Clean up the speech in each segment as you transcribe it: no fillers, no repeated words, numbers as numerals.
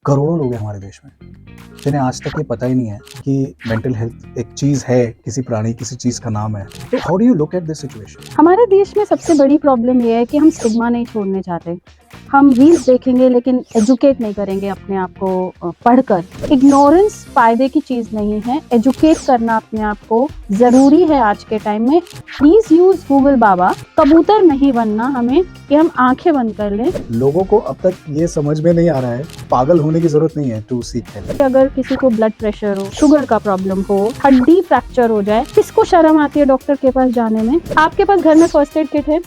करोड़ों लोग हैं हमारे देश में जिन्हें आज तक ये पता ही नहीं है कि मेंटल हेल्थ एक चीज है, किसी प्राणी, किसी चीज का नाम है। तो how do you look at this situation? हमारे देश में सबसे बड़ी प्रॉब्लम ये है कि हम स्टिग्मा नहीं छोड़ने चाहते। हम रील्स देखेंगे लेकिन एजुकेट नहीं करेंगे अपने आप को पढ़कर। इग्नोरेंस फायदे की चीज़ नहीं है, एजुकेट करना अपने आप को ज़रूरी है आज के टाइम में। प्लीज़ यूज़ गूगल बाबा। कबूतर नहीं बनना हमें कि हम आंखें बंद कर लें। लोगों को अब तक ये समझ में नहीं आ रहा है, पागल होने की जरूरत नहीं है टू सीक हेल्प। अगर किसी को ब्लड प्रेशर हो, शुगर का प्रॉब्लम हो, हड्डी फ्रैक्चर हो जाए, किसको शर्म आती है डॉक्टर के पास जाने में? आपके पास घर में फर्स्ट एड किट है,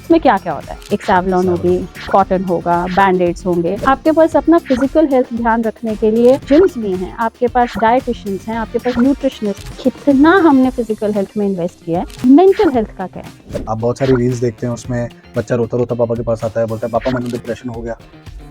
इसमें क्या क्या होता है? एक सैवलॉन होगी, कॉटन होगा, बैंडेड्स होंगे। आपके पास अपना फिजिकल हेल्थ ध्यान रखने के लिए जिम्स भी हैं, आपके पास डाइटिशियंस हैं, आपके पास न्यूट्रिशनिस्ट। कितना हमने फिजिकल हेल्थ में इन्वेस्ट किया है, मेंटल हेल्थ का क्या है? आप बहुत सारी रील्स देखते हैं, उसमें बच्चा रोता रोता पापा के पास आता है, बोलता है पापा मैंने डिप्रेशन हो गया।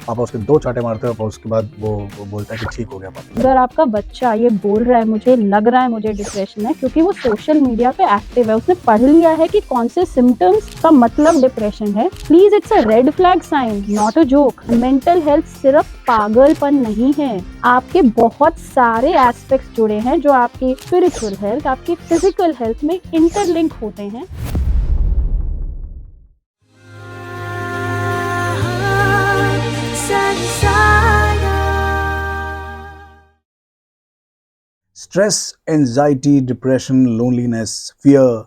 पापा उसके 2 चांटे मारते हैं और उसके बाद वो बोलता है कि ठीक हो गया पापा। अगर आपका बच्चा ये बोल रहा है मुझे लग रहा है मुझे डिप्रेशन है, क्योंकि वो सोशल मीडिया पे एक्टिव है, उसने पढ़ लिया है कि कौन से सिम्टम्स का मतलब डिप्रेशन है, please it's a red flag sign, not a joke. Mental health सिर्फ पागलपन नहीं है, आपके बहुत सारे एस्पेक्ट्स जुड़े हैं जो आपकी स्पिरिचुअल हेल्थ, आपकी फिजिकल हेल्थ में इंटरलिंक होते हैं। Stress, anxiety, depression, loneliness, fear,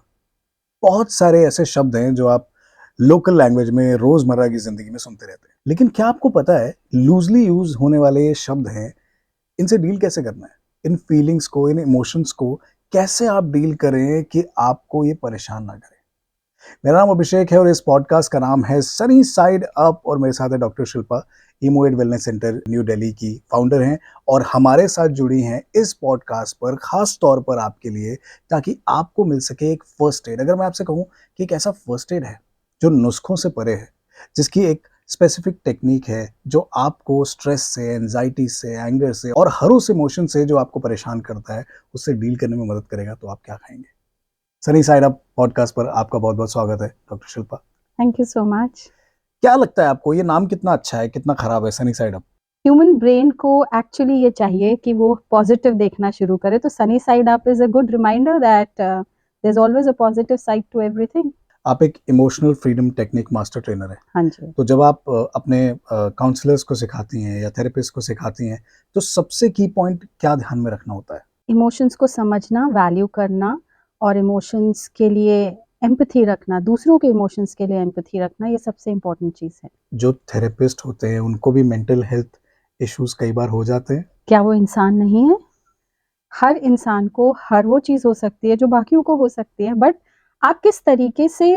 बहुत सारे ऐसे शब्द हैं जो आप लोकल लैंग्वेज में रोजमर्रा की जिंदगी में सुनते रहते हैं। लेकिन क्या आपको पता है लूजली यूज होने वाले ये शब्द हैं, इनसे डील कैसे करना है? इन फीलिंग्स को, इन इमोशंस को कैसे आप डील करें कि आपको ये परेशान ना करे? मेरा नाम अभिषेक है और इस पॉडकास्ट का नाम है सनी साइड अप और मेरे साथ है डॉक्टर शिल्पा, इमोएड वेलनेस सेंटर न्यू दिल्ली की फाउंडर हैं और हमारे साथ जुड़ी हैं इस पॉडकास्ट पर खास तौर पर आपके लिए, ताकि आपको मिल सके एक फर्स्ट एड। अगर मैं आपसे कहूं कि एक ऐसा फर्स्ट एड है जो नुस्खों से परे है, जिसकी एक स्पेसिफिक टेक्निक है जो आपको स्ट्रेस से, एंजाइटी से, एंगर से और हर उस इमोशन से जो आपको परेशान करता है उससे डील करने में मदद करेगा, तो आप क्या खाएंगे? सनी साइड अप पॉडकास्ट पर आपका बहुत बहुत स्वागत है doctor Shilpa. Thank you so much. क्या लगता है आपको ये नाम कितना अच्छा है, कितना खराब है, sunny side up? Human brain को एक्चुअली ये चाहिए कि वो पॉजिटिव देखना शुरू करे, तो sunny side up is a good reminder that there is always a positive side to everything. आप एक emotional freedom technique master trainer है, हाँ जी। तो जब आप अपने काउंसलर्स को सिखाती हैं या थेरेपिस्ट को सिखाती हैं, तो सबसे की पॉइंट क्या ध्यान में रखना होता है? इमोशंस को समझना, वैल्यू करना और इमोशंस के लिए एम्पैथी रखना, दूसरों के इमोशंस के लिए एम्पैथी रखना, ये सबसे इम्पोर्टेंट चीज़ है। जो थेरेपिस्ट होते हैं उनको भी मेंटल हेल्थ इश्यूज कई बार हो जाते हैं। क्या वो इंसान नहीं है? हर इंसान को हर वो चीज़ हो सकती है जो बाकियों को हो सकती है, बट आप किस तरीके से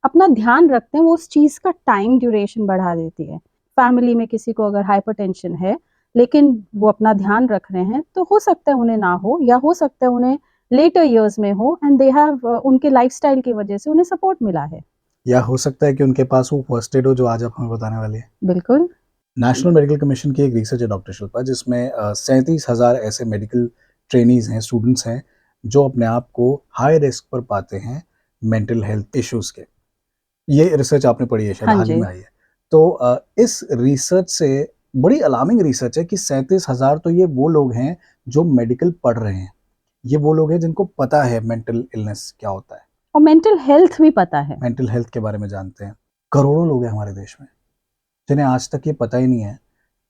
अपना ध्यान रखते हैं वो उस चीज़ का टाइम ड्यूरेशन बढ़ा देती है। फैमिली में किसी को अगर हाइपरटेंशन है लेकिन वो अपना ध्यान रख रहे हैं, तो हो सकता है उन्हें ना हो, या हो सकता है उन्हें लेटर ईयर्स में हो, एंड दे हैव उनके लाइफस्टाइल की वजह से उन्हें सपोर्ट मिला है। या हो सकता है कि उनके पास वो फर्स्ट एड हो जो आज आप हमें बताने वाले हैं। बिल्कुल। नेशनल मेडिकल कमीशन की एक रिसर्च है डॉक्टर शिल्पा, जिसमें 37,000 ऐसे मेडिकल ट्रेनीज हैं, स्टूडेंट्स हैं जो अपने आप को हाई रिस्क पर पाते हैं मेंटल हेल्थ इश्यूज के। ये रिसर्च आपने पढ़ी है, शायद हाँ हाल ही जी। में आई है। तो इस रिसर्च से बड़ी अलार्मिंग रिसर्च है कि 37,000 तो ये वो लोग हैं जो मेडिकल पढ़ रहे हैं, ये वो लोग हैं जिनको पता है मेंटल इलनेस क्या होता है, और मेंटल हेल्थ भी पता है। मेंटल हेल्थ के बारे में जानते हैं। करोड़ों लोग हैं हमारे देश में जिन्हें आज तक ये पता ही नहीं है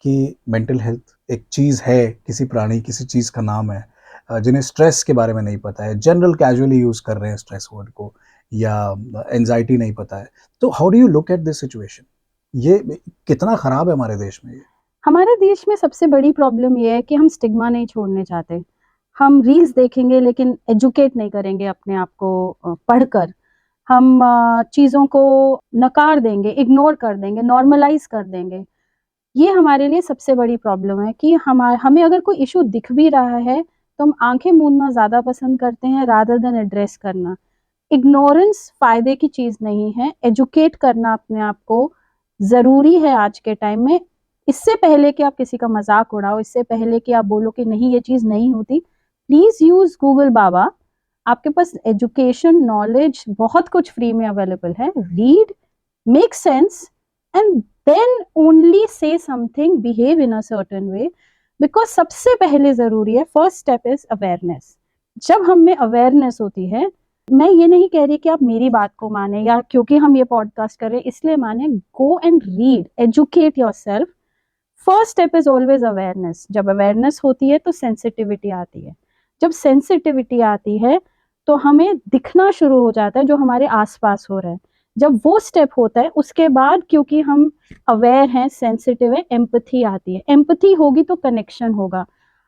कि मेंटल हेल्थ एक चीज़ है, किसी प्राणी, किसी चीज़ का नाम है। जिन्हें स्ट्रेस के बारे में नहीं पता है, जनरल कैजुअली यूज़ कर रहे हैं स्ट्रेस वर्ड को, या एंजाइटी नहीं पता है। तो how do you look at this situation? ये कितना खराब है हमारे देश में ये? हमारे देश में सबसे बड़ी प्रॉब्लम ये है कि हम स्टिग्मा नहीं छोड़ने चाहते। हम रील्स देखेंगे लेकिन एजुकेट नहीं करेंगे अपने आप को पढ़कर। हम चीज़ों को नकार देंगे, इग्नोर कर देंगे, नॉर्मलाइज़ कर देंगे। ये हमारे लिए सबसे बड़ी प्रॉब्लम है कि हमें अगर कोई इश्यू दिख भी रहा है, तो हम आँखें मूंदना ज़्यादा पसंद करते हैं रादर देन एड्रेस करना। इग्नोरेंस फ़ायदे की चीज़ नहीं है, एजुकेट करना अपने आप को ज़रूरी है आज के टाइम में। इससे पहले कि आप किसी का मज़ाक उड़ाओ, इससे पहले कि आप बोलो कि नहीं ये चीज़ नहीं होती, प्लीज़ यूज़ गूगल बाबा। आपके पास एजुकेशन, नॉलेज बहुत कुछ फ्री में अवेलेबल है। Read, make sense and then only say something, behave in a certain way. Because सबसे पहले जरूरी है, फर्स्ट स्टेप इज अवेयरनेस. जब हम में अवेयरनेस होती है, मैं ये नहीं कह रही कि आप मेरी बात को माने या क्योंकि हम ये पॉडकास्ट कर रहे हैं इसलिए माने. Go and read, educate yourself. First step is always awareness. जब अवेयरनेस होती है तो सेंसिटिविटी आती है. जब सेंसिटिविटी आती है तो हमें दिखना शुरू हो जाता है जो हमारे आसपास हो रहा है. जब वो स्टेप होता है उसके बाद, क्योंकि हम अवेयर हैं, सेंसिटिव है, एम्पथी आती है. एम्पथी होगी तो कनेक्शन होगा.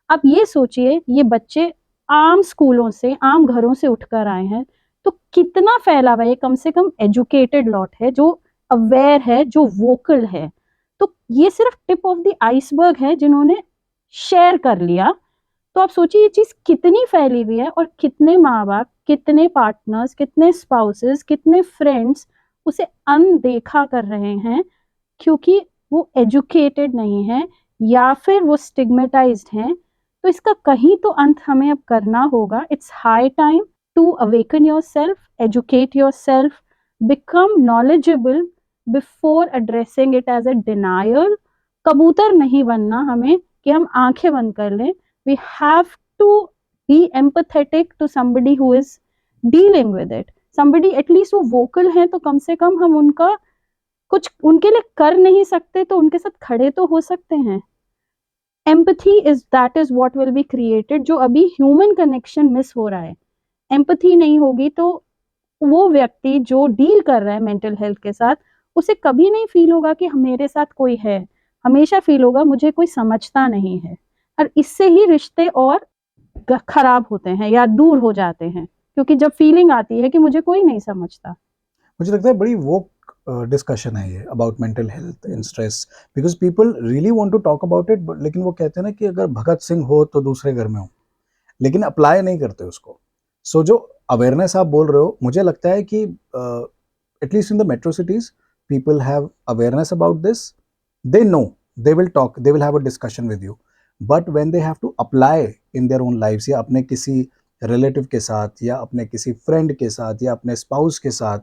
आप ये सोचिए, ये बच्चे आम स्कूलों से, आम घरों से उठकर आए हैं, तो कितना फैला हुआ है. ये कम से कम एजुकेटेड लॉट है जो अवेयर है, जो वोकल है. तो ये सिर्फ टिप ऑफ द आइसबर्ग है जिन्होंने शेयर कर लिया. तो आप सोचिए ये चीज कितनी फैली हुई है और कितने माँ बाप, कितने पार्टनर्स, कितने स्पाउसेस, कितने फ्रेंड्स उसे अनदेखा कर रहे हैं क्योंकि वो एजुकेटेड नहीं है या फिर वो स्टिग्मेटाइज्ड हैं. तो इसका कहीं तो अंत हमें अब करना होगा. It's high time to awaken yourself, educate yourself, become knowledgeable before addressing it as a denial. कबूतर नहीं बनना हमें कि हम आंखें बंद कर लें. We have to be empathetic to somebody who is dealing with it. Somebody at least वो vocal है तो कम से कम हम उनका कुछ उनके लिए कर नहीं सकते तो उनके साथ खड़े तो हो सकते हैं. Empathy is that is what will be created. जो अभी human connection मिस हो रहा है. Empathy नहीं होगी तो वो व्यक्ति जो डील कर रहा है मेंटल हेल्थ के साथ, उसे कभी नहीं फील होगा कि मेरे साथ कोई है. हमेशा फील होगा मुझे कोई समझता नहीं है. और इससे ही रिश्ते और खराब होते हैं या दूर हो जाते हैं, क्योंकि जब फीलिंग आती है कि मुझे कोई नहीं समझता. मुझे लगता है बड़ी वो डिस्कशन है ये about mental health and stress, because people really want to talk about it, लेकिन वो कहते हैं ना कि अगर भगत सिंह हो तो दूसरे घर में हो, लेकिन अप्लाई नहीं करते उसको. सो जो अवेयरनेस आप बोल रहे हो, मुझे लगता है कि at least in the metro cities people have awareness about this. They know, they will talk, they will have a discussion with you. But when they have to apply in their own lifes, या अपने किसी relative के साथ या अपने किसी friend के साथ या अपने स्पाउस के साथ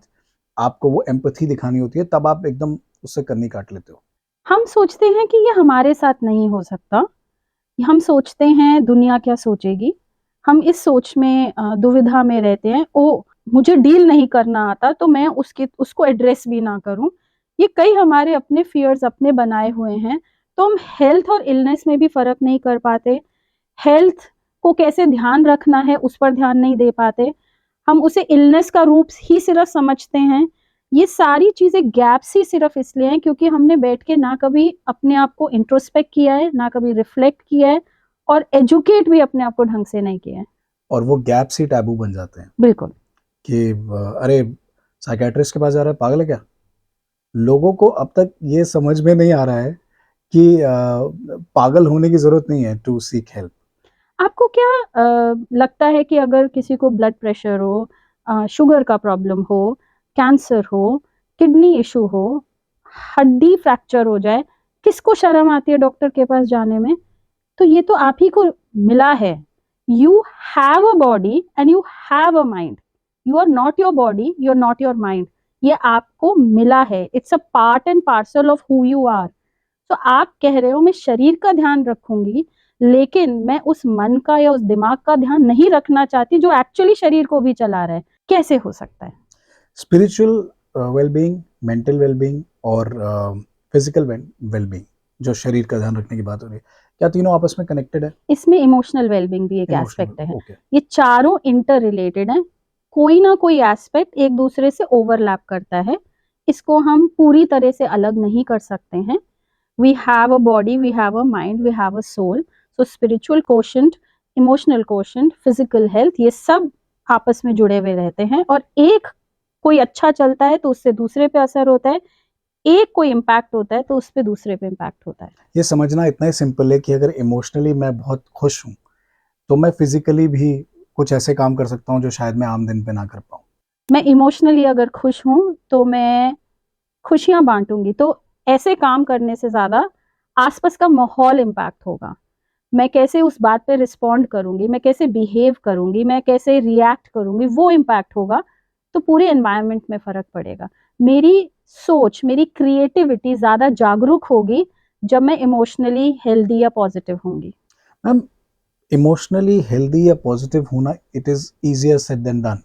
आपको वो एम्पैथी दिखानी होती है, तब आप एकदम उससे कन्नी काट लेते हो. हम सोचते हैं कि ये हमारे साथ नहीं हो सकता. हम सोचते हैं दुनिया क्या सोचेगी. हम इस सोच में दुविधा में रहते हैं. ओ, मुझे डील नहीं करना आता तो मैं उसको एड्रेस भी ना करूं. ये कई हमारे अपने फियर्स अपने बनाए हुए हैं. तो हम हेल्थ और इलनेस में भी फर्क नहीं कर पाते. हेल्थ को कैसे ध्यान रखना है उस पर ध्यान नहीं दे पाते. हम उसे इलनेस का रूप ही सिर्फ समझते हैं. ये सारी चीजें गैप्स ही सिर्फ इसलिए हैं क्योंकि हमने बैठ के ना कभी अपने आप को इंट्रोस्पेक्ट किया है, ना कभी रिफ्लेक्ट किया है और एजुकेट भी अपने आप को ढंग से नहीं किया है. और वो गैप्स ही टैबू बन जाते हैं. बिल्कुल. कि अरे साइकेट्रिस्ट के पास जा रहा है, पागल है क्या. लोगों को अब तक ये समझ में नहीं आ रहा है कि पागल होने की जरूरत नहीं है टू सीक हेल्प. आपको क्या लगता है कि अगर किसी को ब्लड प्रेशर हो, शुगर का प्रॉब्लम हो, कैंसर हो, किडनी इशू हो, हड्डी फ्रैक्चर हो जाए, किसको शर्म आती है डॉक्टर के पास जाने में? तो ये तो आप ही को मिला है. You have a body and you have a mind. You are not your body, you are not your mind. ये आपको मिला है. It's a part and parcel of who you are. तो आप कह रहे हो मैं शरीर का ध्यान रखूंगी लेकिन मैं उस मन का या उस दिमाग का ध्यान नहीं रखना चाहती जो एक्चुअली शरीर को भी चला रहा है. कैसे हो सकता है? स्पिरिचुअल वेलबींग, मेंटल वेलबींग और फिजिकल वेलबींग, जो शरीर का ध्यान रखने की बात हो रही है, क्या तीनों आपस में कनेक्टेड है? इसमें इमोशनल वेलबींग भी एक Emotional, एस्पेक्ट है. okay. ये चारों इंटर रिलेटेड है. कोई ना कोई एस्पेक्ट एक दूसरे से ओवरलैप करता है. इसको हम पूरी तरह से अलग नहीं कर सकते हैं. We have a body, we have a mind, we have a soul. So spiritual quotient, emotional quotient, physical health, ये सब आपस में जुड़े हुए रहते हैं. और एक कोई अच्छा चलता है तो उससे दूसरे पे असर होता है. एक कोई इम्पैक्ट होता है तो उस पे दूसरे पे इम्पैक्ट होता है. ये समझना इतना ही सिंपल है कि अगर इमोशनली मैं बहुत खुश हूँ तो मैं फिजिकली भी कुछ ऐसे काम कर सकता हूँ जो शायद मैं आम दिन पे ना कर पाऊँ. मैं इमोशनली अगर खुश हूँ तो मैं खुशियां बांटूंगी. तो ऐसे काम करने से ज्यादा आसपास का माहौल इम्पैक्ट होगा. मैं कैसे उस बात पे रिस्पॉन्ड करूंगी, मैं कैसे बिहेव करूंगी, मैं कैसे रिएक्ट करूंगी, वो इम्पैक्ट होगा. तो पूरे एनवायरनमेंट में फर्क पड़ेगा। मेरी सोच, मेरी क्रिएटिविटी ज्यादा जागरूक होगी जब मैं इमोशनली हेल्दी या पॉजिटिव होंगी। मैम, इमोशनली हेल्दी या पॉजिटिव होना it is easier said than done.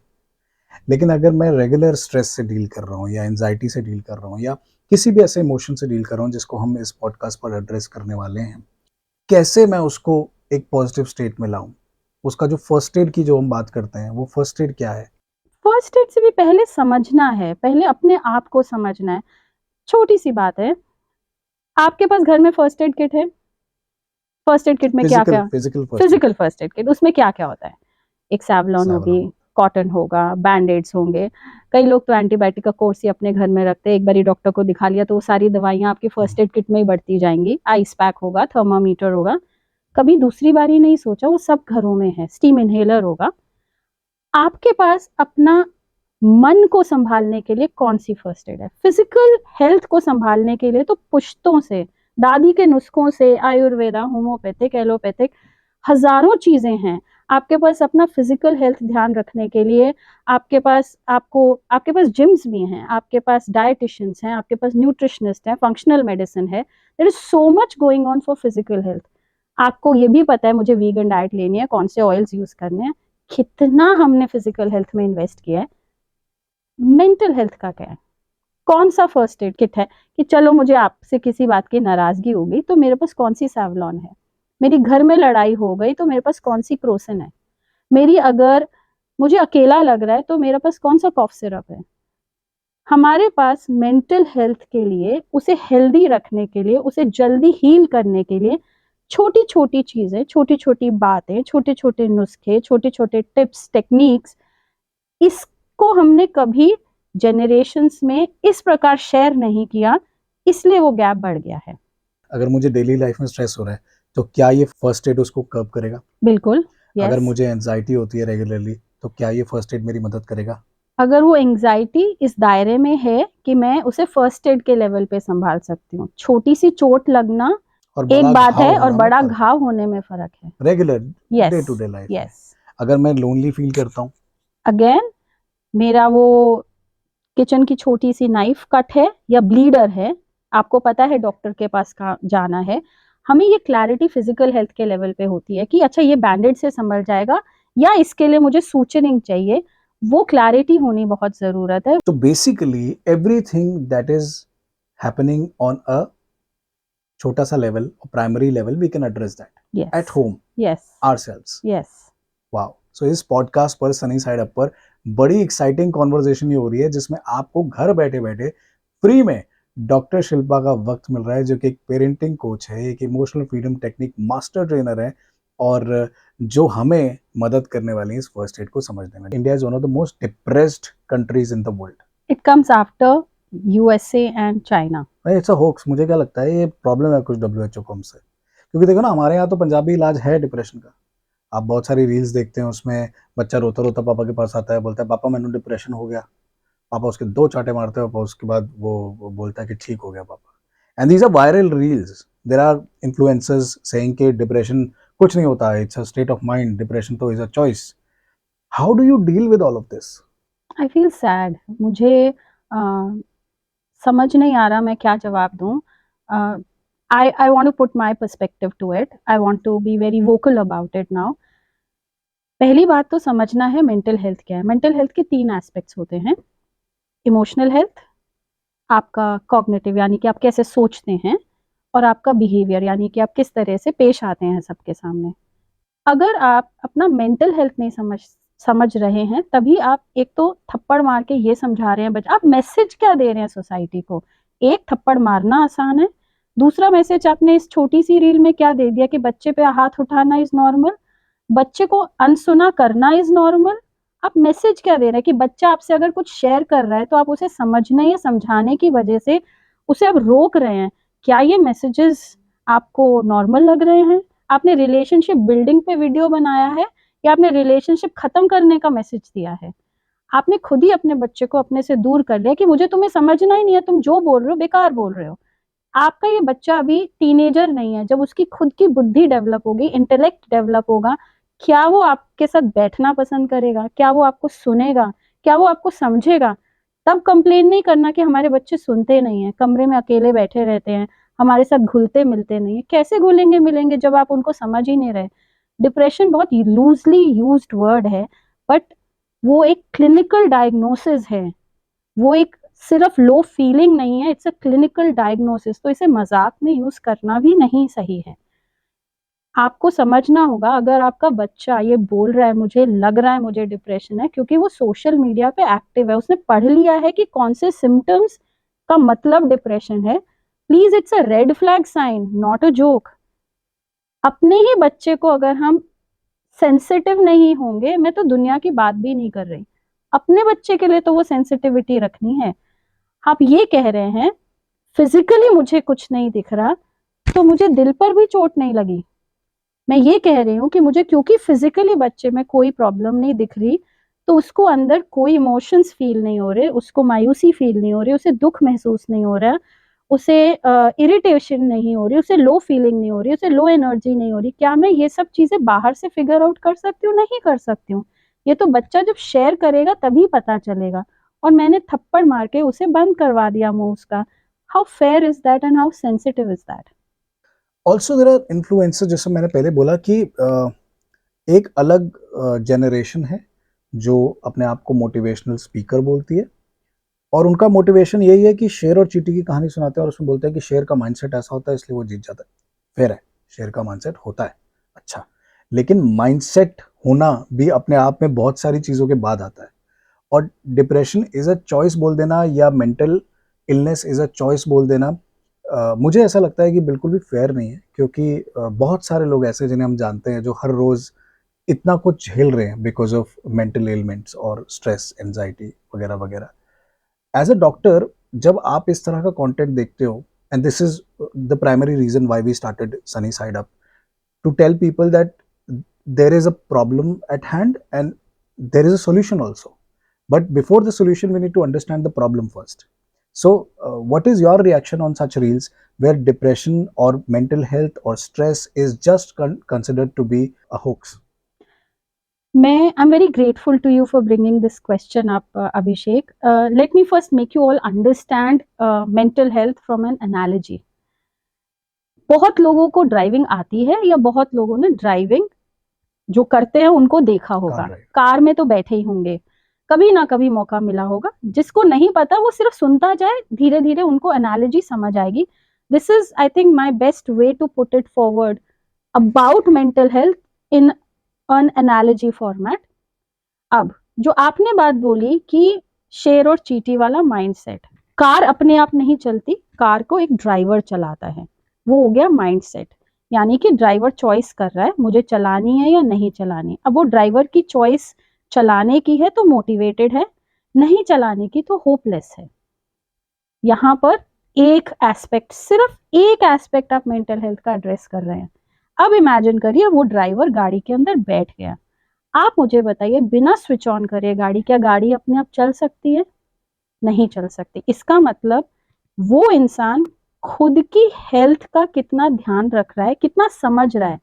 लेकिन अगर मैं रेगुलर स्ट्रेस से डील कर रहा हूँ या एंजाइटी से डील कर रहा हूँ या किसी भी ऐसे इमोशन से डील कर रहा हूँ जिसको हम इस पॉडकास्ट पर एड्रेस करने वाले हैं, कैसे मैं उसको एक पॉजिटिव स्टेट में लाऊं? उसका जो फर्स्ट एड की जो हम बात करते हैं, वो फर्स्ट एड क्या है? फर्स्ट एड से भी पहले समझना है, पहले अपने आप को समझना है। छोटी सी बात है, आपके पास घर में फर्स्ट एड किट है? फर्स्ट एड किट में क्या क्या? फिजिकल फर्स्ट एड किट, उसमें क्या क्या होता है? एक सैवलॉन होगी, कॉटन होगा, बैंडेड्स होंगे। कई लोग तो एंटीबायोटिक का कोर्स ही अपने घर में रखते हैं, एक बारी डॉक्टर को दिखा लिया तो वो सारी दवाइयां आपकी फर्स्ट एड किट में ही बढ़ती जाएंगी। आइस पैक होगा, थर्मामीटर होगा। कभी दूसरी बारी नहीं सोचा, वो सब घरों में है। स्टीम इनहेलर होगा। आपके पास अपना मन को संभालने के लिए कौन सी फर्स्ट एड है? फिजिकल हेल्थ को संभालने के लिए तो पुश्तों से, दादी के नुस्खों से, आयुर्वेदा, होम्योपैथिक, एलोपैथिक, हजारों चीजें हैं। आपके पास अपना फिजिकल हेल्थ ध्यान रखने के लिए आपके पास जिम्स भी हैं, आपके पास डाइटिशियंस हैं, आपके पास न्यूट्रिशनिस्ट हैं, फंक्शनल मेडिसिन है। There is so much going on for physical health. आपको ये भी पता है मुझे वीगन डाइट लेनी है, कौन से ऑयल्स यूज करने हैं। कितना हमने फिजिकल हेल्थ में इन्वेस्ट किया है। मेंटल हेल्थ का क्या है? कौन सा फर्स्ट एड किट है कि चलो मुझे आपसे किसी बात की नाराजगी हो गई तो मेरे पास कौन सी सैवलॉन है? मेरी घर में लड़ाई हो गई तो मेरे पास कौन सी क्रोसिन है? अगर मुझे अकेला लग रहा है तो मेरे पास कौन सा कॉफ सिरप है? हमारे पास मेंटल हेल्थ के लिए, उसे हेल्दी रखने के लिए, उसे जल्दी हील करने के लिए छोटी छोटी चीजें, छोटी छोटी बातें, छोटे छोटे नुस्खे, छोटे छोटे टिप्स, टेक्निक्स, इसको हमने कभी जनरेशन्स में इस प्रकार शेयर नहीं किया, इसलिए वो गैप बढ़ गया है। अगर मुझे डेली लाइफ में स्ट्रेस हो रहा है तो क्या ये फर्स्ट एड उसको कर्ब करेगा? बिल्कुल, yes. अगर मुझे एंजाइटी होती है रेगुलरली तो क्या ये फर्स्ट एड मेरी मदद करेगा? अगर वो एंजाइटी इस दायरे में है कि मैं उसे फर्स्ट एड के लेवल पे संभाल सकती हूँ। छोटी सी चोट लगना और एक बात है और होना बड़ा में फर्क घाव होने में फर्क है। Regular yes, day to day life में। यस। अगर मैं लोनली फील करता हूँ, अगेन मेरा वो किचन की छोटी सी नाइफ कट है या ब्लीडर है, आपको पता है डॉक्टर के पास जाना है। हमें ये क्लैरिटी फिजिकल हेल्थ के लेवल पे होती है कि अच्छा ये बैंडेड से संभल जाएगा या इसके लिए मुझे सूचनिंग चाहिए, वो क्लैरिटी होनी बहुत जरूरत है। तो basically everything that is happening on a छोटा सा level, primary level, we can address that at home, ourselves. Yes. Wow. So इस पॉडकास्ट पर सनी साइड अप पर बड़ी एक्साइटिंग कॉन्वर्सेशन ये हो रही है जिसमें आपको घर बैठे बैठे फ्री में डॉक्टर शिल्पा का वक्त मिल रहा है, जो कि एक पेरेंटिंग कोच है, एक emotional freedom technique master trainer है और जो हमें मदद करने वाली है इस फर्स्ट एड को समझने में। India is one of the most depressed countries in the world. It comes after USA and China. It's a hoax. मुझे क्या लगता है ये प्रॉब्लम है कुछ WHO को हमसे, क्योंकि देखो ना हमारे यहाँ तो पंजाबी इलाज है डिप्रेशन का। आप बहुत सारी रील्स देखते हैं, उसमें बच्चा रोता रोता पापा के पास आता है, बोलता है पापा मैंने डिप्रेशन हो गया। पापा उसके 2 चांटे मारते हैं, पापा उसके बाद वो बोलता है कि ठीक हो गया पापा। And these are viral reels. There are influencers saying कि डिप्रेशन कुछ नहीं होता है, it's a state of mind, depression तो is a choice. How do you deal with all of this? I feel sad. मुझे समझ नहीं आ रहा मैं क्या जवाब दूं। I want to put my perspective to it. I want to be very vocal about it now. पहली बात तो समझना है मेंटल हेल्थ क्या है। मेंटल हेल्थ के 3 एस्पेक्ट्स होते हैं। इमोशनल हेल्थ, आपका कॉग्निटिव यानी कि आप कैसे सोचते हैं, और आपका बिहेवियर यानी कि आप किस तरह से पेश आते हैं सबके सामने। अगर आप अपना मेंटल हेल्थ नहीं समझ रहे हैं, तभी आप एक तो थप्पड़ मार के ये समझा रहे हैं आप मैसेज क्या दे रहे हैं सोसाइटी को। एक थप्पड़ मारना आसान है, दूसरा मैसेज आपने इस छोटी सी रील में क्या दे दिया कि बच्चे पे हाथ उठाना इज नॉर्मल, बच्चे को अनसुना करना इज नॉर्मल। आप मैसेज क्या दे रहे हैं कि बच्चा आपसे अगर कुछ शेयर कर रहा है तो आप उसे समझने या समझाने की वजह से उसे आप रोक रहे हैं। क्या ये मैसेजेस आपको नॉर्मल लग रहे हैं? आपने रिलेशनशिप बिल्डिंग पे वीडियो बनाया है या आपने रिलेशनशिप खत्म करने का मैसेज दिया है? आपने खुद ही अपने बच्चे को अपने से दूर कर लिया कि मुझे तुम्हें समझना ही नहीं है, तुम जो बोल रहे हो बेकार बोल रहे हो। आपका ये बच्चा अभी टीनेजर नहीं है, जब उसकी खुद की बुद्धि डेवलप होगी, इंटेलेक्ट डेवलप होगा, क्या वो आपके साथ बैठना पसंद करेगा? क्या वो आपको सुनेगा? क्या वो आपको समझेगा? तब कंप्लेन नहीं करना कि हमारे बच्चे सुनते नहीं हैं, कमरे में अकेले बैठे रहते हैं, हमारे साथ घुलते-मिलते नहीं हैं। कैसे घुलेंगे-मिलेंगे जब आप उनको समझ ही नहीं रहे? डिप्रेशन बहुत लूज़ली यूज़्ड वर्ड है, बट वो एक क्लिनिकल डायग्नोसिस है। वो एक सिर्फ लो फीलिंग नहीं है, इट्स अ क्लिनिकल डायग्नोसिस। तो इसे मज़ाक में यूज़ करना भी नहीं सही है। आपको समझना होगा, अगर आपका बच्चा ये बोल रहा है मुझे लग रहा है मुझे डिप्रेशन है, क्योंकि वो सोशल मीडिया पे एक्टिव है, उसने पढ़ लिया है कि कौन से सिम्पटम्स का मतलब डिप्रेशन है, please it's a red flag sign, not a joke. अपने ही बच्चे को अगर हम सेंसिटिव नहीं होंगे, मैं तो दुनिया की बात भी नहीं कर रही, अपने बच्चे के लिए तो वो सेंसिटिविटी रखनी है। आप ये कह रहे हैं फिजिकली मुझे कुछ नहीं दिख रहा, तो मुझे दिल पर भी चोट नहीं लगी। मैं ये कह रही हूँ कि मुझे क्योंकि फिजिकली बच्चे में कोई प्रॉब्लम नहीं दिख रही, तो उसको अंदर कोई इमोशंस फील नहीं हो रहे, उसको मायूसी फील नहीं हो रही, उसे दुख महसूस नहीं हो रहा, उसे इरिटेशन नहीं हो रही, उसे लो फीलिंग नहीं हो रही, उसे लो एनर्जी नहीं हो रही। क्या मैं ये सब चीजें बाहर से फिगर आउट कर सकती हूँ? नहीं कर सकती हूँ। ये तो बच्चा जब शेयर करेगा तभी पता चलेगा। और मैंने थप्पड़ मार के उसे बंद करवा दिया मुंह उसका। How fair is that and how sensitive is that? Also there are influencer, जैसे मैंने पहले बोला कि एक अलग जनरेशन है जो अपने आप को मोटिवेशनल स्पीकर बोलती है, और उनका मोटिवेशन यही है कि शेर और चींटी की कहानी सुनाते हैं और उसमें बोलते हैं कि शेर का माइंडसेट ऐसा होता है इसलिए वो जीत जाता है। फेयर है, शेर का माइंडसेट होता है अच्छा, लेकिन माइंडसेट होना भी अपने आप में बहुत सारी चीज़ों के बाद आता है। और डिप्रेशन इज़ अ चॉइस बोल देना या mental illness is a choice बोल देना, मुझे ऐसा लगता है कि बिल्कुल भी फेयर नहीं है, क्योंकि बहुत सारे लोग ऐसे जिन्हें हम जानते हैं जो हर रोज़ इतना कुछ झेल रहे हैं बिकॉज ऑफ मेंटल एलिमेंट्स और स्ट्रेस, एंजाइटी वगैरह वगैरह। एज अ डॉक्टर, जब आप इस तरह का कंटेंट देखते हो, and this is the primary reason why we started sunny side up, to tell people that there is a problem at hand and there is a solution also, but before the solution we need to understand the problem first. So what is your reaction on such reels where depression or mental health or stress is just considered to be a hoax? I'm very grateful to you for bringing this question up, Abhishek. Let me first make you all understand mental health from an analogy. बहुत लोगों को driving आती है, या बहुत लोगों ने driving जो करते हैं उनको देखा होगा, कार में तो बैठे ही होंगे, कभी ना कभी मौका मिला होगा। जिसको नहीं पता वो सिर्फ सुनता जाए, धीरे धीरे उनको एनालॉजी समझ आएगी। This is I think my best way to put it forward about mental health in an analogy format. अब जो आपने बात बोली कि शेर और चींटी वाला माइंडसेट, कार अपने आप नहीं चलती, कार को एक ड्राइवर चलाता है, वो हो गया माइंडसेट। यानी कि ड्राइवर चॉइस कर रहा है मुझे चलानी है या नहीं चलानी। अब वो ड्राइवर की चॉइस चलाने की है तो मोटिवेटेड है, नहीं चलाने की तो होपलेस है। यहाँ पर एक एस्पेक्ट, सिर्फ एक एस्पेक्ट आप मेंटल हेल्थ का एड्रेस कर रहे हैं। अब इमेजिन करिए वो ड्राइवर गाड़ी के अंदर बैठ गया। आप मुझे बताइए, बिना स्विच ऑन करे गाड़ी, क्या गाड़ी अपने आप चल सकती है? नहीं चल सकती। इसका मतलब वो इंसान खुद की हेल्थ का कितना ध्यान रख रहा है, कितना समझ रहा है।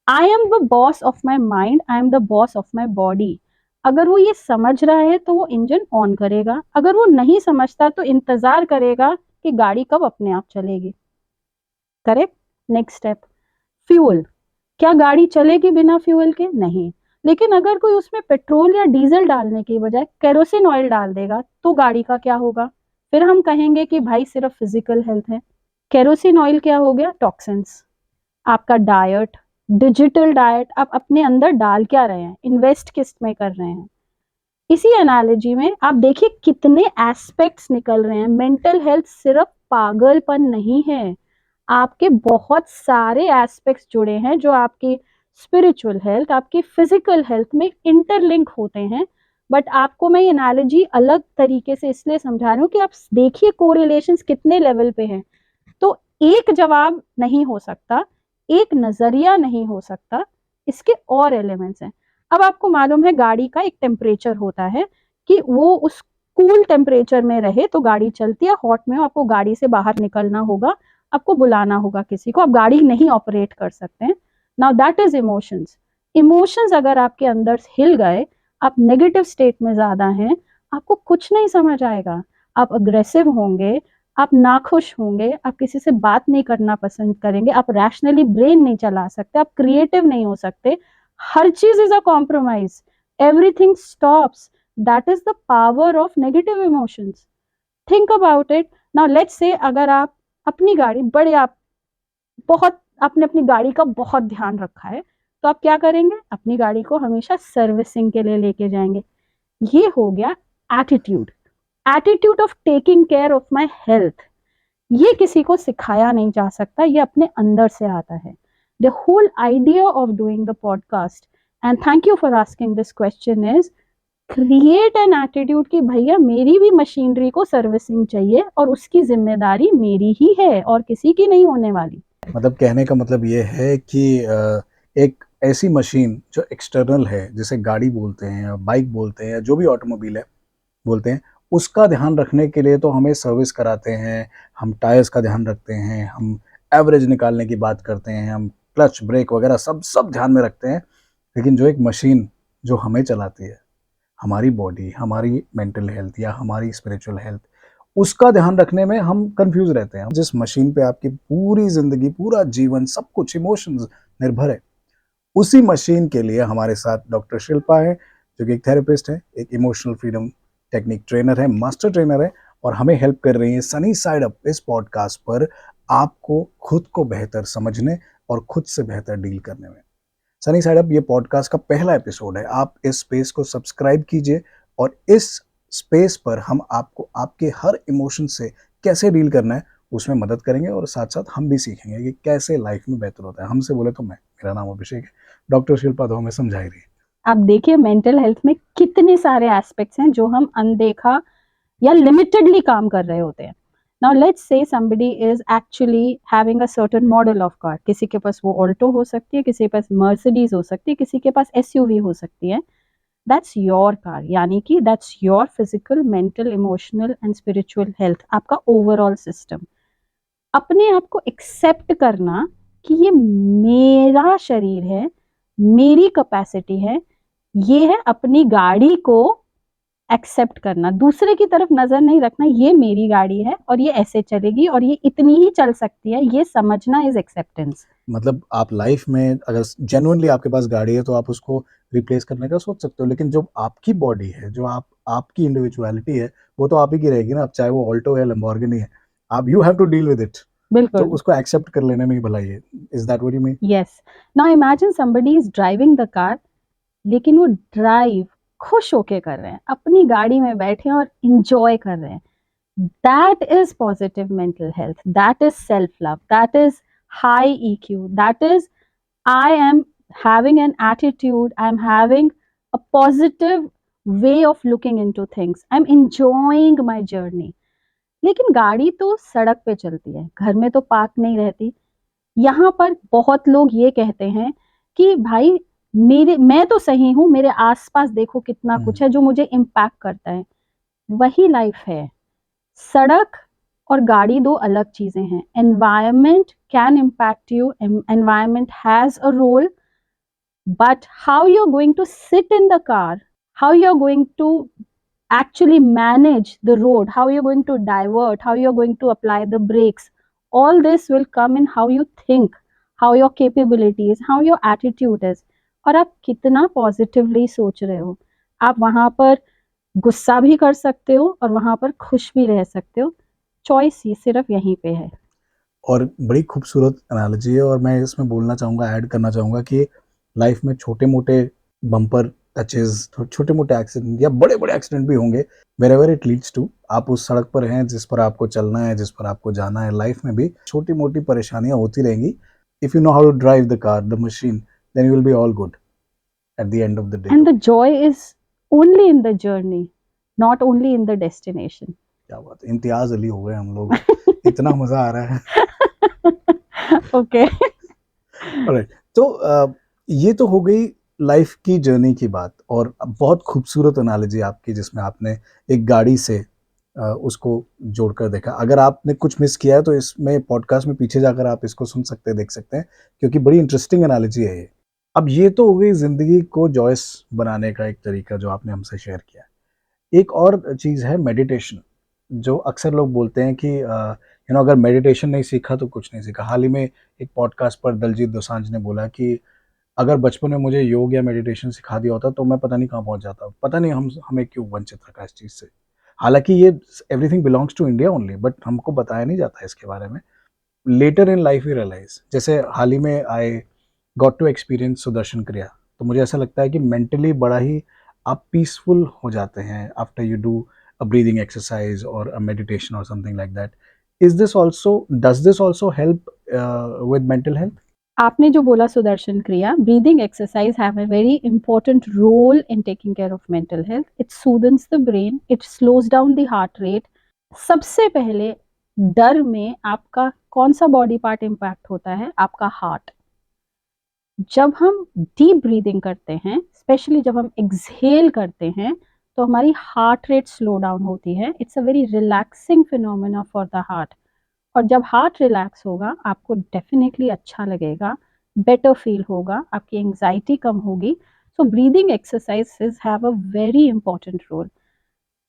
I am the boss of my mind, I am the boss of my body. अगर वो ये समझ रहा है तो वो इंजन ऑन करेगा, अगर वो नहीं समझता तो इंतजार करेगा कि गाड़ी कब अपने आप चलेगी। करेक्ट। Next step, fuel. क्या गाड़ी चलेगी बिना फ्यूल के? नहीं। लेकिन अगर कोई उसमें पेट्रोल या डीजल डालने की बजाय केरोसिन ऑयल डाल देगा तो गाड़ी का क्या होगा? फिर हम कहेंगे कि भाई सिर्फ फिजिकल हेल्थ है। केरोसिन ऑयल क्या हो गया? टॉक्सिन्स। आपका डाइट, डिजिटल डाइट, आप अपने अंदर डाल क्या रहे हैं, इन्वेस्ट किस में कर रहे हैं। इसी एनालॉजी में आप देखिए कितने एस्पेक्ट्स निकल रहे हैं। मेंटल हेल्थ सिर्फ पागलपन नहीं है, आपके बहुत सारे एस्पेक्ट्स जुड़े हैं जो आपकी स्पिरिचुअल हेल्थ, आपकी फिजिकल हेल्थ में इंटरलिंक होते हैं। बट आपको मैं ये एनालॉजी अलग तरीके से इसलिए समझा रही हूँ कि आप देखिए कोरिलेशंस कितने लेवल पे हैं। तो एक जवाब नहीं हो सकता, एक नजरिया नहीं हो सकता, इसके और एलिमेंट्स हैं। अब आपको मालूम है गाड़ी का एक टेम्परेचर होता है कि वो उस कूल टेम्परेचर में रहे तो गाड़ी चलती है। हॉट में आपको गाड़ी से बाहर निकलना होगा, आपको बुलाना होगा किसी को, आप गाड़ी नहीं ऑपरेट कर सकते हैं। Now that is emotions. Emotions अगर आपके अंदर हिल गए, आप नेगेटिव स्टेट में ज्यादा हैं, आपको कुछ नहीं समझ आएगा। आप अग्रेसिव होंगे, आप नाखुश होंगे, आप किसी से बात नहीं करना पसंद करेंगे, आप रैशनली ब्रेन नहीं चला सकते, आप क्रिएटिव नहीं हो सकते। हर चीज़ is a compromise, everything stops. That is the power of negative emotions. Think about it. Now let's say अगर आप अपनी गाड़ी बड़े आप बहुत आपने अपनी गाड़ी का बहुत ध्यान रखा है, तो आप क्या करेंगे? अपनी गाड़ी को हमेशा सर्विसिंग के लिए लेके जाएँगे। ये हो गया attitude, attitude of taking care of my health. ये किसी को सिखाया नहीं जा सकता, ये अपने अंदर से आता है। The whole idea of doing the podcast, and thank you for asking this question, is create an attitude कि भैया मेरी भी मशीनरी को सर्विसिंग चाहिए और उसकी जिम्मेदारी मेरी ही है और किसी की नहीं होने वाली। मतलब कहने का मतलब ये है कि एक ऐसी मशीन जो एक्सटर्नल है, जिसे गाड़ी बोलते हैं या बाइक बोलते हैं या जो भी ऑटोमोबाइल है बोलते हैं, उसका ध्यान रखने के लिए तो हमें सर्विस कराते हैं, हम टायर्स का ध्यान रखते हैं, हम एवरेज निकालने की बात करते हैं, हम क्लच ब्रेक वगैरह सब सब ध्यान में रखते हैं। लेकिन जो एक मशीन जो हमें चलाती है, हमारी बॉडी, हमारी मेंटल हेल्थ या हमारी स्पिरिचुअल हेल्थ, उसका ध्यान रखने में हम कंफ्यूज रहते हैं। जिस मशीन पे आपकी पूरी जिंदगी, पूरा जीवन, सब कुछ इमोशंस निर्भर है, उसी मशीन के लिए हमारे साथ डॉक्टर शिल्पा है, जो कि एक थेरेपिस्ट है, एक इमोशनल फ्रीडम टेक्निक ट्रेनर है, मास्टर ट्रेनर है, और हमें हेल्प कर रही है सनी साइड अप इस पॉडकास्ट पर आपको खुद को बेहतर समझने और खुद से बेहतर डील करने में। सनी साइड अप ये पॉडकास्ट का पहला एपिसोड है। आप इस स्पेस को सब्सक्राइब कीजिए और इस स्पेस पर हम आपको आपके हर इमोशन से कैसे डील करना है उसमें मदद करेंगे, और साथ साथ हम भी सीखेंगे कि कैसे लाइफ में बेहतर होता है। हमसे बोले तो मेरा नाम अभिषेक है, डॉक्टर शिल्पा तो हमें समझा ही रही है। आप देखिए मेंटल हेल्थ में कितने सारे एस्पेक्ट्स हैं जो हम अनदेखा या लिमिटेडली काम कर रहे होते हैं। नाउ लेट्स से somebody is actually having a certain model of car. किसी के पास वो ऑल्टो हो सकती है, किसी के पास मर्सिडीज हो सकती है, किसी के पास एसयूवी हो सकती है। दैट्स योर कार, यानी कि that's your physical, mental, emotional and spiritual health, आपका ओवरऑल सिस्टम। अपने आप को एक्सेप्ट करना कि ये मेरा शरीर है, मेरी कैपेसिटी है, ये है अपनी गाड़ी को एक्सेप्ट करना। दूसरे की तरफ नजर नहीं रखना, ये मेरी गाड़ी है और ये ऐसे चलेगी और ये इतनी ही चल सकती है, ये समझना इज एक्सेप्टेंस। मतलब आप लाइफ में अगर जेन्युइनली आपके पास गाड़ी है तो आप उसको रिप्लेस करने का सोच सकते हो, लेकिन जो आपकी बॉडी है, जो आपकी इंडिविजुअलिटी है, वो तो आप ही की रहेगी ना। अब चाहे वो ऑल्टो है, लैम्बोर्गिनी है, आप you have to deal with it. तो बिल्कुल। उसको एक्सेप्ट कर लेने में ही भलाई है। Is that what you mean? Yes. Now imagine somebody is driving the car, लेकिन वो ड्राइव खुश होके कर रहे हैं, अपनी गाड़ी में बैठे हैं और इंजॉय कर रहे हैं। That is positive mental health. That is self-love. That is high EQ. That is, I am having an attitude. I'm having a positive way of looking into things. I'm enjoying my journey. लेकिन गाड़ी तो सड़क पे चलती है, घर में तो पार्क नहीं रहती। यहाँ पर बहुत लोग ये कहते हैं कि भाई मैं तो सही हूँ, मेरे आसपास देखो कितना कुछ है जो मुझे इम्पैक्ट करता है। वही लाइफ है। सड़क और गाड़ी दो अलग चीजें हैं। Environment can impact you, environment has a role, but how you are going to sit in the car, how you're going to actually manage the road, how you're going to divert, how you're going to apply the brakes, all this will come in how you think, how your capabilities, how your attitude is, और आप कितना positively सोच रहे हो। आप वहां पर गुस्सा भी कर सकते हो और वहां पर खुश भी रह सकते हो। चॉइस ही सिर्फ यहीं पे है। और बड़ी खूबसूरत एनालॉजी है, और मैं इसमें बोलना चाहूँगा, ऐड करना चाहूँगा कि लाइफ में छोटे-मोटे बम्पर टचेज़, छोटे-मोटे एक्सीडेंट या बड़े-बड़े एक्सीडेंट भी होंगे, व्हेरेवर इट लीड्स टू। आप उस सड़क पर हैं जिस पर आपको चलना है, जिस पर आपको जाना है। लाइफ में भी छोटी-मोटी परेशानियाँ होती रहेंगी। If you know how to drive the car, the machine, then you will be all good at the end of the day. And the joy is only in the journey, not only in the destination. क्या बात है, इम्तियाज अली हो गए हम लोग। इतना मजा आ रहा है। ओके। ऑलराइट, तो ये तो हो गई लाइफ की जर्नी की बात, और बहुत खूबसूरत एनालॉजी आपकी, जिसमें आपने एक गाड़ी से उसको जोड़कर देखा। अगर आपने कुछ मिस किया है तो इसमें पॉडकास्ट में पीछे जाकर आप इसको सुन सकते हैं, देख सकते हैं, क्योंकि बड़ी इंटरेस्टिंग एनालॉजी है ये। अब ये तो हो गई जिंदगी को जॉयस बनाने का एक तरीका जो आपने हमसे शेयर किया है, एक और चीज़ है मेडिटेशन, जो अक्सर लोग बोलते हैं कि अगर मेडिटेशन नहीं सीखा तो कुछ नहीं सीखा। हाल ही में एक पॉडकास्ट पर दलजीत दोसांझ ने बोला कि अगर बचपन में मुझे योग या मेडिटेशन सिखा दिया होता तो मैं पता नहीं कहाँ पहुँच जाता। पता नहीं हमें क्यों वंचित रखा इस चीज़ से। हालाँकि ये everything belongs to India only, but हमको बताया नहीं जाता है इसके बारे में। Later in life we realise, जैसे हाल ही में I got to experience Sudarshan Kriya, तो मुझे ऐसा लगता है कि मेंटली बड़ा ही आप पीसफुल हो जाते हैं after you do a breathing exercise और अ मेडिटेशन और something like that. Does this also help with mental health? आपने जो बोला Sudarshan Kriya, breathing exercise have a very important role in taking care of mental health. It soothens the brain, it slows down the heart rate. सबसे पहले डर में आपका कौन सा बॉडी पार्ट इम्पैक्ट होता है? आपका हार्ट। जब हम डीप ब्रीदिंग करते हैं, स्पेशली जब हम एक्सहेल करते हैं, तो हमारी हार्ट रेट स्लो डाउन होती है। It's a very relaxing phenomena for the heart. और जब हार्ट रिलैक्स होगा, आपको डेफिनेटली अच्छा लगेगा, बेटर फील होगा, आपकी एंजाइटी कम होगी। So breathing exercises have a very important role.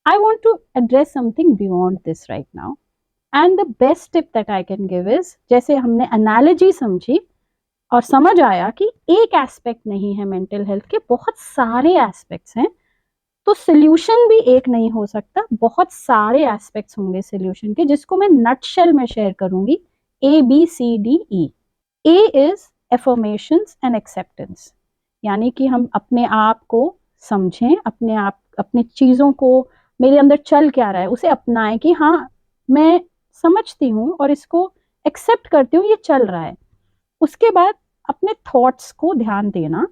I want to address something beyond this right now, and the best tip that I can give is, जैसे हमने एनालॉजी समझी और समझ आया कि एक एस्पेक्ट नहीं है मेंटल हेल्थ के, बहुत सारे एस्पेक्ट्स हैं। तो सोल्यूशन भी एक नहीं हो सकता, बहुत सारे एस्पेक्ट्स होंगे सोल्यूशन के, जिसको मैं नटशेल में शेयर करूंगी। ABCDE। A is affirmations and acceptance, यानी कि हम अपने आप को समझें, अपने आप, अपनी चीज़ों को, मेरे अंदर चल क्या रहा है उसे अपनाएं कि हाँ मैं समझती हूँ और इसको एक्सेप्ट करती हूँ, ये चल रहा है। उसके बाद अपने थॉट्स को ध्यान देना,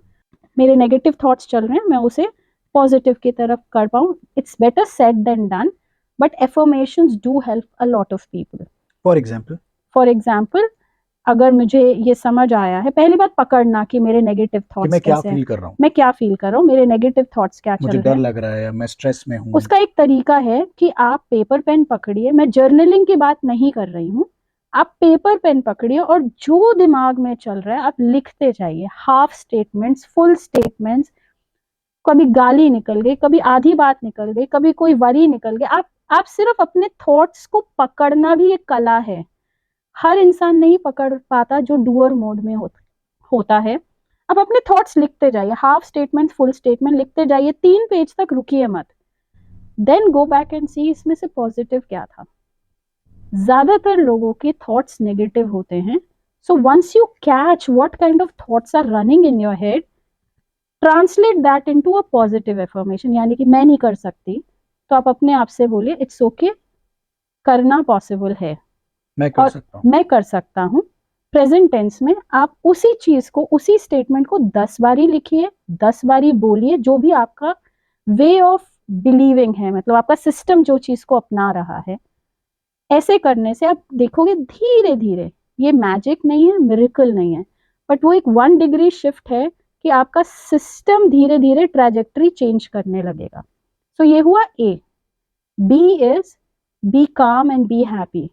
मेरे नेगेटिव थॉट्स चल रहे हैं, मैं उसे पॉजिटिव की तरफ कर पाऊँ। It's better said than done, but affirmations do help a lot of people. For example, अगर मुझे ये समझ आया है, पहली बात पकड़ना कि मेरे नेगेटिव कि थॉट्स मैं क्या कैसे हैं, फील कर रहा हूँ, मैं क्या फील कर रहा हूँ, मेरे नेगेटिव थॉट्स क्या चल मुझे रहे डर हैं। लग रहा है, मैं स्ट्रेस में हूँ। उसका एक तरीका है कि आप पेपर पेन पकड़िए, मैं जर्नलिंग की बात नहीं कर रही हूँ, आप पेपर पेन पकड़िए और जो दिमाग में चल रहा है आप लिखते जाइए। हाफ स्टेटमेंट्स, फुल स्टेटमेंट्स, कभी गाली निकल गई, कभी आधी बात निकल गई, कभी कोई वरी निकल गई, आप सिर्फ अपने थॉट्स को पकड़ना भी एक कला है। हर इंसान नहीं पकड़ पाता जो डूअर मोड में होता है। आप अपने थॉट्स लिखते जाइए, हाफ स्टेटमेंट, फुल स्टेटमेंट लिखते जाइए, 3 पेज तक रुकिए मत। देन गो बैक एंड सी इसमें से पॉजिटिव क्या था। ज्यादातर लोगों के थॉट्स नेगेटिव होते हैं। So once you catch what kind of thoughts are running in your head, translate that into a positive affirmation, यानी कि मैं नहीं कर सकती, तो आप अपने आप से बोलिए इट्स ओके, करना पॉसिबल है, मैं कर और सकता हूँ। मैं कर सकता हूँ। प्रेजेंट टेंस में आप उसी चीज को, उसी स्टेटमेंट को 10 बारी लिखिए, 10 बारी बोलिए, जो भी आपका वे ऑफ बिलीविंग है, मतलब आपका सिस्टम जो चीज को अपना रहा है। ऐसे करने से आप देखोगे धीरे धीरे, ये मैजिक नहीं है, मिरेकल नहीं है, बट वो एक 1 डिग्री शिफ्ट है कि आपका सिस्टम धीरे धीरे ट्रैजेक्टरी चेंज करने लगेगा। सो ये हुआ A. B is be calm and be happy.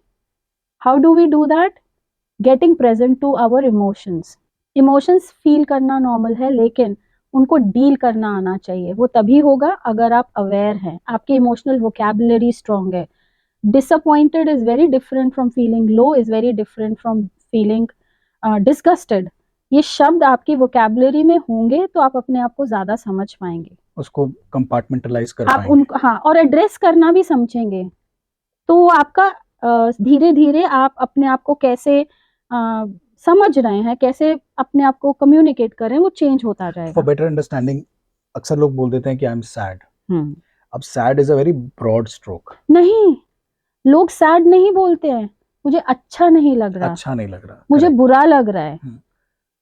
How do we do that? Getting present to our emotions. Emotions फील करना नॉर्मल है, लेकिन उनको डील करना आना चाहिए। वो तभी होगा अगर आप अवेयर हैं, आपकी इमोशनल वोकैबुलरी स्ट्रॉन्ग है। Disappointed is very different from feeling low, is very different from feeling disgusted. ये शब्द आपकी वोकैबुलरी में होंगे तो आप अपने आप को ज्यादा समझ पाएंगे, उसको कंपार्टमेंटलाइज कर आप पाएंगे। उनको, हाँ, और एड्रेस करना भी समझेंगे। तो आपका धीरे धीरे आप अपने आप को कैसे समझ रहे हैं, कैसे अपने आप को कम्युनिकेट करें, वो चेंज होता फॉर जाएगा। बेटर अंडरस्टैंडिंग, अक्सर लोग बोल देते हैं कि आई एम सैड। हम्म, अब sad is a very broad stroke. नहीं, लोग सैड नहीं बोलते हैं, मुझे अच्छा नहीं लग रहा, अच्छा नहीं लग रहा, मुझे correct। बुरा लग रहा है,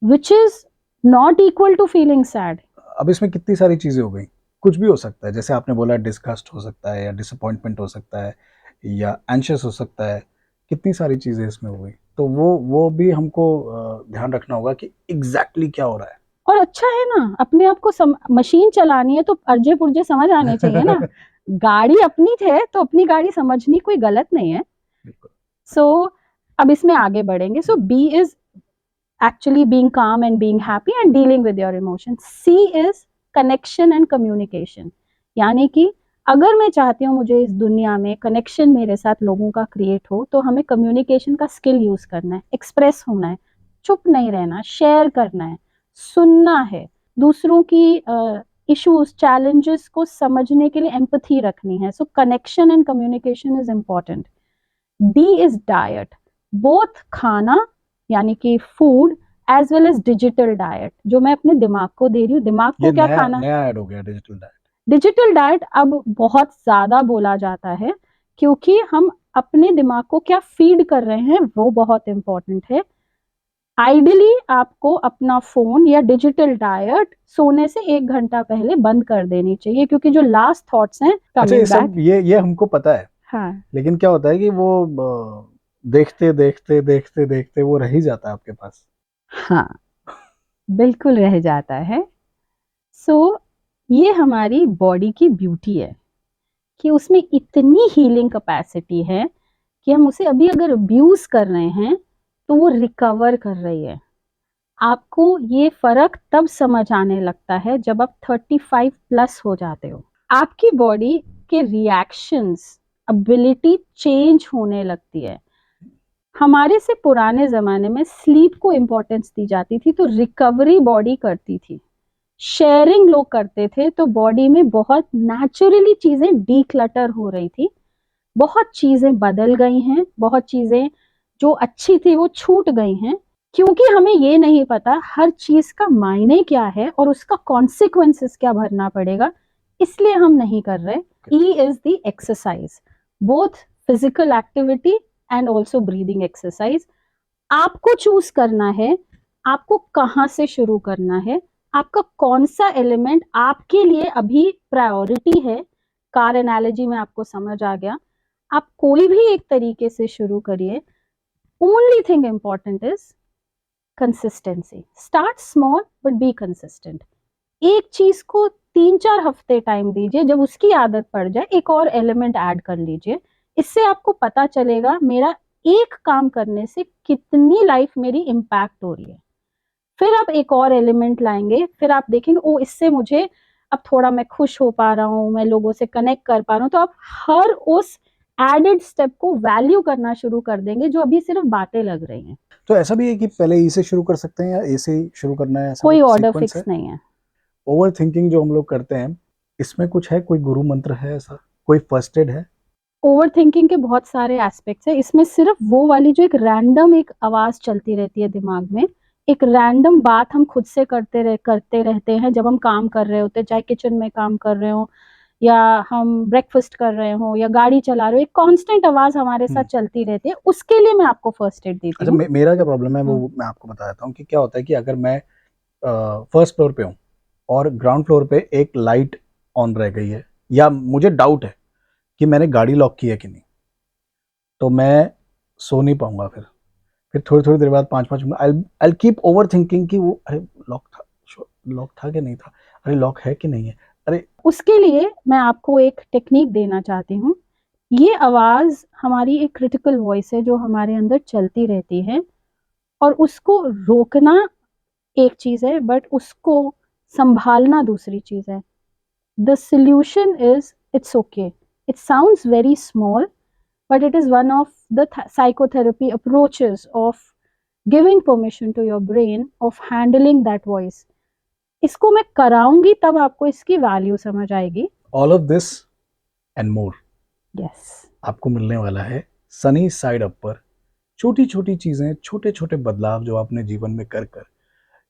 which is not equal to feeling sad. अब इसमें कितनी सारी चीजें हो गई, कुछ भी हो सकता है, जैसे आपने बोला डिस्गस्ट हो सकता है, या डिसअपॉइंटमेंट हो सकता है, या एंशियस हो सकता है। कितनी सारी चीजें इसमें हो गई, तो वो भी हमको ध्यान रखना होगा कि एग्जैक्टली क्या हो रहा है। और अच्छा है ना, अपने आप को मशीन चलानी है तो अर्जे पुर्जे समझ आने चाहिए ना। गाड़ी अपनी है तो अपनी गाड़ी समझनी कोई गलत नहीं है। बिल्कुल। सो अब इसमें आगे बढ़ेंगे। So B is actually being calm and being happy and dealing with your emotions. C is connection and communication, यानी कि अगर मैं चाहती हूँ मुझे इस दुनिया में कनेक्शन मेरे साथ लोगों का क्रिएट हो, तो हमें कम्युनिकेशन का स्किल यूज करना है, एक्सप्रेस होना है, चुप नहीं रहना, शेयर करना है, सुनना है, दूसरों की इश्यूज चैलेंजेस को समझने के लिए एम्पैथी रखनी है. So connection and communication is important. D is diet. Both खाना यानी कि food as well as digital diet, जो मैं अपने दिमाग को दे रही हूँ. दिमाग को ये क्या नया खाना, नया ऐड हो गया डिजिटल डाइट. डिजिटल डाइट अब बहुत ज्यादा बोला जाता है, क्योंकि हम अपने दिमाग को क्या फीड कर रहे हैं वो बहुत इंपॉर्टेंट है. आइडियली आपको अपना फोन या डिजिटल डाइट सोने से 1 घंटा पहले बंद कर देनी चाहिए, क्योंकि जो लास्ट थॉट्स हैं अच्छा, ये कमिंग बैक. सब ये हमको पता है, हाँ लेकिन क्या होता है कि वो देखते देखते देखते देखते वो रह ही जाता है आपके पास. हाँ, बिल्कुल रह जाता है. सो ये हमारी बॉडी की ब्यूटी है कि उसमें इतनी हीलिंग कैपेसिटी है कि हम उसे अभी अगर अब्यूज कर रहे हैं तो वो रिकवर कर रही है. आपको ये फर्क तब समझ आने लगता है जब आप 35 प्लस हो जाते हो. आपकी बॉडी के रिएक्शंस, एबिलिटी चेंज होने लगती है. हमारे से पुराने जमाने में स्लीप को इम्पोर्टेंस दी जाती थी, तो रिकवरी बॉडी करती थी. शेयरिंग लोग करते थे, तो बॉडी में बहुत नेचुरली चीजें डीक्लटर हो रही थी. बहुत चीजें बदल गई हैं, बहुत चीजें जो अच्छी थी वो छूट गई हैं, क्योंकि हमें ये नहीं पता हर चीज का मायने क्या है और उसका कॉन्सिक्वेंसेस क्या भरना पड़ेगा, इसलिए हम नहीं कर रहे. E is the exercise, both physical activity and also breathing exercise. आपको चूज करना है आपको कहाँ से शुरू करना है, आपका कौन सा एलिमेंट आपके लिए अभी प्रायोरिटी है. कार एनालॉजी में आपको समझ आ गया. आप कोई भी एक तरीके से शुरू करिए. Only thing important is consistency. Start small but be consistent. एक चीज को 3-4 हफ्ते टाइम दीजिए, जब उसकी आदत पड़ जाए एक और एलिमेंट ऐड कर लीजिए. इससे आपको पता चलेगा मेरा एक काम करने से कितनी लाइफ मेरी इम्पैक्ट हो रही है. फिर आप एक और एलिमेंट लाएंगे, फिर आप देखेंगे ओ इससे मुझे अब थोड़ा मैं खुश हो पा रहा हूँ, मैं लोगों से कनेक्ट कर पा रहा हूँ. तो आप हर उस एडेड स्टेप को वैल्यू करना शुरू कर देंगे जो अभी सिर्फ बातें लग रही हैं. तो ऐसा भी है कि पहले ई से शुरू कर सकते हैं या ए से ही शुरू करना है, ऐसा कोई कुछ ऑर्डर सीक्वेंस फिक्स है? नहीं है. ओवर थिंकिंग जो हम लोग करते हैं, इसमें कुछ है, कोई गुरु मंत्र है, ऐसा कोई फर्स्ट एड है? ओवर थिंकिंग के बहुत सारे एस्पेक्ट्स है. इसमें सिर्फ वो वाली जो एक रैंडम एक आवाज चलती रहती है दिमाग में, एक रैंडम बात हम खुद से करते रहते हैं जब हम काम कर रहे होते हैं, चाहे किचन में काम कर रहे हो या हम ब्रेकफास्ट कर रहे हो या गाड़ी चला रहे हो. एक कांस्टेंट आवाज हमारे साथ चलती रहती है. उसके लिए मैं आपको फर्स्ट एड देती अच्छा, हूँ. मेरा क्या प्रॉब्लम है वो मैं आपको बता देता हूँ कि क्या होता है कि अगर मैं फर्स्ट फ्लोर पे हूँ और ग्राउंड फ्लोर पे एक लाइट ऑन रह गई है, या मुझे डाउट है कि मैंने गाड़ी लॉक की है कि नहीं, तो मैं सो नहीं पाऊंगा. फिर थोड़ी थोड़ी देर बाद 5-5 minute I keep over thinking कि वो अरे लॉक था कि नहीं था, अरे लॉक है कि नहीं है, अरे. उसके लिए मैं आपको एक टेक्निक देना चाहती हूँ. ये आवाज हमारी एक क्रिटिकल वॉइस है जो हमारे अंदर चलती रहती है, और उसको रोकना एक चीज है बट उसको संभालना दूसरी चीज है. The solution is it's okay. It sounds very small but it is one of the psychotherapy approaches of giving permission to your brain of handling that voice. इसको मैं कराऊंगी तब आपको इसकी वैल्यू समझ आएगी. All of this and more yes, आपको मिलने वाला है सनी साइड अप पर. छोटी छोटी चीजें, छोटे छोटे बदलाव जो आपने जीवन में कर कर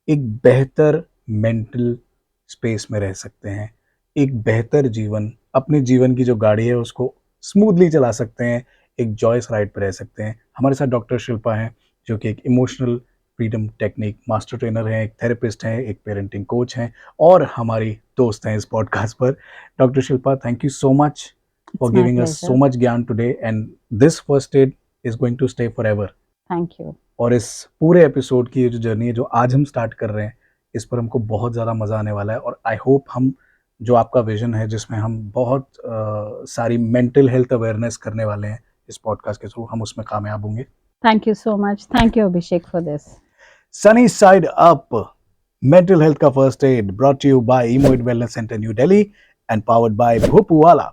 एक बेहतर मेंटल स्पेस में रह सकते हैं, एक बेहतर जीवन, अपने जीवन की जो गाड़ी है उसको स्मूथली चला सकते हैं, एक जॉयस राइड पर रह सकते हैं. हमारे साथ डॉक्टर शिल्पा हैं, जो कि एक emotional freedom technique master trainer हैं, एक थेरेपिस्ट हैं, एक पेरेंटिंग कोच हैं, और हमारी दोस्त हैं इस पॉडकास्ट पर. Doctor Shilpa, thank you so much for giving us so much ज्ञान today, and this first aid is going to stay forever. Thank you. और इस पूरे एपिसोड की जो जर्नी है जो आज हम स्टार्ट कर रहे हैं, इस पर हमको बहुत ज़्यादा मज़ा आने वाला है. और आई होप हम जो आपका विजन है जिसमें हम बहुत सारी मेंटल हेल्थ अवेयरनेस करने वाले हैं इस पॉडकास्ट के थ्रू, हम उसमें कामयाब होंगे. Thank you so much. Thank you Abhishek for this. Sunny side up, mental health का first aid, brought you by इमोइड wellness centre New Delhi and powered by भोपूवाला.